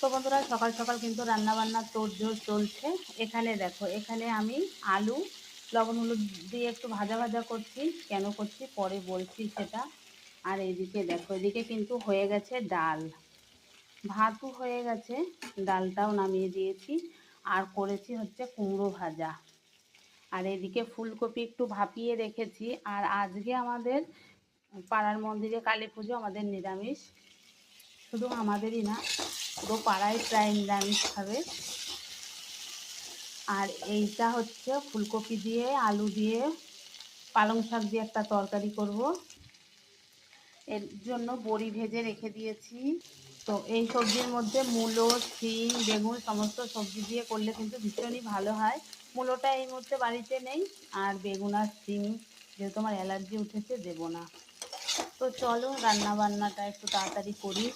তো বন্ধুরা সকাল সকাল কিন্তু রান্না বান্নার তোড়জোড় চলছে। এখানে দেখো, এখানে আমি আলু লবণ হলুদ দিয়ে একটু ভাজা ভাজা করছি। কেন করছি পরে বলছি সেটা। আর এদিকে দেখো, এদিকে কিন্তু হয়ে গেছে ডাল, ভাতও হয়ে গেছে, ডালটাও নামিয়ে দিয়েছি। আর করেছি হচ্ছে কুমড়ো ভাজা। আর এদিকে ফুলকপি একটু ভাপিয়ে রেখেছি। আর আজকে আমাদের পাড়ার মন্দিরে কালী পুজো, আমাদের নিরামিষ। শুধু আমাদেরই না, পুরো পাড়ায় প্রায় নিরামিষ খাবে। আর এইটা হচ্ছে ফুলকপি দিয়ে আলু দিয়ে পালং শাক দিয়ে একটা তরকারি করব। এর জন্য বড়ি ভেজে রেখে দিয়েছি। তো এই সবজির মধ্যে মূলো, শিম, বেগুন সমস্ত সবজি দিয়ে করলে কিন্তু ভীষণই ভালো হয়। মূলোটা এই মুহূর্তে বাড়িতে নেই, আর বেগুন আর শিম যেহেতু আমার অ্যালার্জি উঠেছে দেবো না। তো চলো রান্না বান্নাটা একটু তাড়াতাড়ি করি।